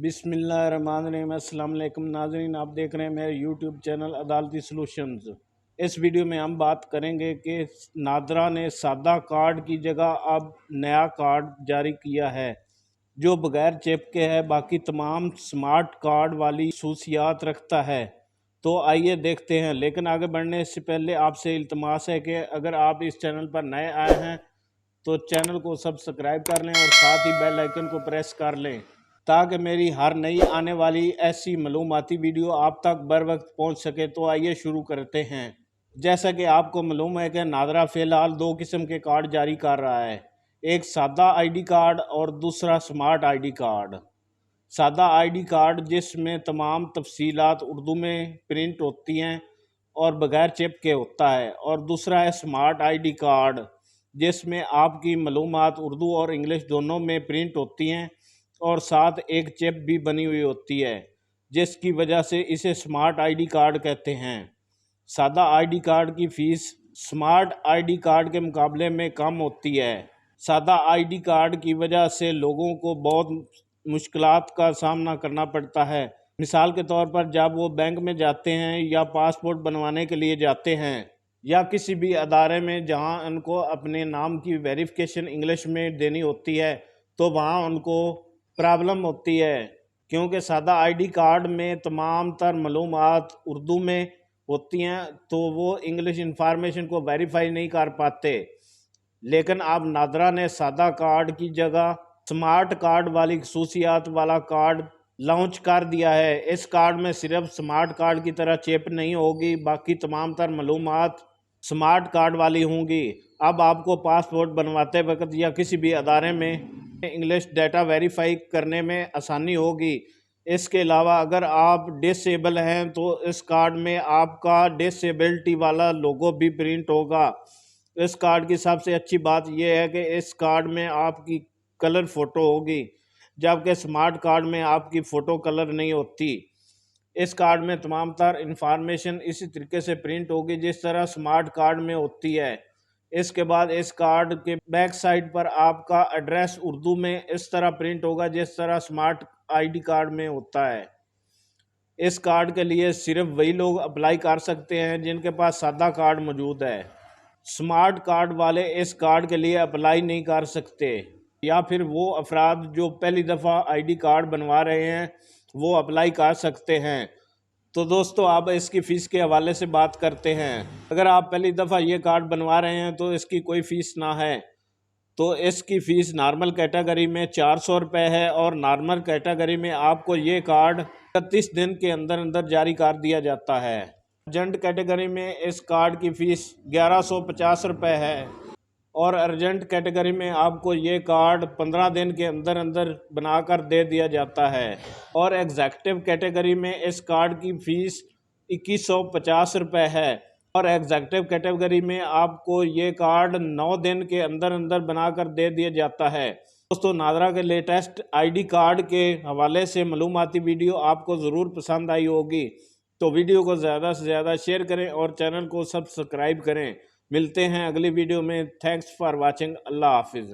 بسم اللہ الرحمن الرحیم۔ السلام علیکم ناظرین، آپ دیکھ رہے ہیں میرے یوٹیوب چینل عدالتی سلوشنز۔ اس ویڈیو میں ہم بات کریں گے کہ نادرا نے سادہ کارڈ کی جگہ اب نیا کارڈ جاری کیا ہے جو بغیر چپ کے ہے، باقی تمام سمارٹ کارڈ والی خصوصیات رکھتا ہے۔ تو آئیے دیکھتے ہیں، لیکن آگے بڑھنے سے پہلے آپ سے التماس ہے کہ اگر آپ اس چینل پر نئے آئے ہیں تو چینل کو سبسکرائب کر لیں اور ساتھ ہی بیل آئیکن کو پریس کر لیں تاکہ میری ہر نئی آنے والی ایسی معلوماتی ویڈیو آپ تک بر وقت پہنچ سکے۔ تو آئیے شروع کرتے ہیں۔ جیسا کہ آپ کو معلوم ہے کہ نادرا فی الحال دو قسم کے کارڈ جاری کر رہا ہے، ایک سادہ آئی ڈی کارڈ اور دوسرا سمارٹ آئی ڈی کارڈ۔ سادہ آئی ڈی کارڈ جس میں تمام تفصیلات اردو میں پرنٹ ہوتی ہیں اور بغیر چپ کے ہوتا ہے، اور دوسرا ہے سمارٹ آئی ڈی کارڈ جس میں آپ کی معلومات اردو اور انگلش دونوں میں پرنٹ ہوتی ہیں اور ساتھ ایک چپ بھی بنی ہوئی ہوتی ہے، جس کی وجہ سے اسے سمارٹ آئی ڈی کارڈ کہتے ہیں۔ سادہ آئی ڈی کارڈ کی fees smart I D card کے مقابلے میں کم ہوتی ہے۔ سادہ آئی ڈی کارڈ کی وجہ سے لوگوں کو بہت مشکلات کا سامنا کرنا پڑتا ہے۔ مثال کے طور پر جب وہ بینک میں جاتے ہیں یا پاسپورٹ بنوانے کے لیے جاتے ہیں یا کسی بھی ادارے میں جہاں ان کو اپنے نام کی ویریفیکیشن انگلش میں دینی ہوتی ہے تو وہاں ان کو پرابلم ہوتی ہے، کیونکہ سادہ آئی ڈی کارڈ میں تمام تر معلومات اردو میں ہوتی ہیں تو وہ انگلش انفارمیشن کو ویریفائی نہیں کر پاتے۔ لیکن اب نادرا نے سادہ کارڈ کی جگہ سمارٹ کارڈ والی خصوصیات والا کارڈ لانچ کر دیا ہے۔ اس کارڈ میں صرف سمارٹ کارڈ کی طرح چپ نہیں ہوگی، باقی تمام تر معلومات سمارٹ کارڈ والی ہوں گی۔ اب آپ کو پاسپورٹ بنواتے وقت یا کسی بھی ادارے میں انگلش ڈیٹا ویریفائی کرنے میں آسانی ہوگی۔ اس کے علاوہ اگر آپ ڈس ایبل ہیں تو اس کارڈ میں آپ کا ڈس ایبلٹی والا لوگو بھی پرنٹ ہوگا۔ اس کارڈ کی سب سے اچھی بات یہ ہے کہ اس کارڈ میں آپ کی کلر فوٹو ہوگی، جبکہ سمارٹ کارڈ میں آپ کی فوٹو کلر نہیں ہوتی۔ اس کارڈ میں تمام تر انفارمیشن اسی طریقے سے پرنٹ ہوگی جس طرح سمارٹ کارڈ میں ہوتی ہے۔ اس کے بعد اس کارڈ کے بیک سائڈ پر آپ کا ایڈریس اردو میں اس طرح پرنٹ ہوگا جس طرح سمارٹ آئی ڈی کارڈ میں ہوتا ہے۔ اس کارڈ کے لیے صرف وہی لوگ اپلائی کر سکتے ہیں جن کے پاس سادہ کارڈ موجود ہے۔ سمارٹ کارڈ والے اس کارڈ کے لیے اپلائی نہیں کر سکتے، یا پھر وہ افراد جو پہلی دفعہ آئی ڈی کارڈ بنوا رہے ہیں وہ اپلائی کر سکتے ہیں۔ تو دوستو اب اس کی فیس کے حوالے سے بات کرتے ہیں۔ اگر آپ پہلی دفعہ یہ کارڈ بنوا رہے ہیں تو اس کی کوئی فیس نہ ہے، تو اس کی فیس نارمل کیٹیگری میں 400 روپے ہے، اور نارمل کیٹیگری میں آپ کو یہ کارڈ 31 دن کے اندر جاری کر دیا جاتا ہے۔ ارجنٹ کیٹیگری میں اس کارڈ کی فیس 1150 روپے ہے، اور ارجنٹ کیٹیگری میں آپ کو یہ کارڈ 15 دن کے اندر بنا کر دے دیا جاتا ہے، اور ایگزیکٹو کیٹیگری میں اس کارڈ کی فیس 2150 روپے ہے، اور ایگزیکٹو کیٹیگری میں آپ کو یہ کارڈ 9 دن کے اندر بنا کر دے دیا جاتا ہے۔ دوستو نادرا کے لیٹسٹ آئی ڈی کارڈ کے حوالے سے معلوماتی ویڈیو آپ کو ضرور پسند آئی ہوگی، تو ویڈیو کو زیادہ سے زیادہ شیئر کریں اور چینل کو سبسکرائب کریں۔ ملتے ہیں اگلی ویڈیو میں۔ Thanks for watching. اللہ حافظ۔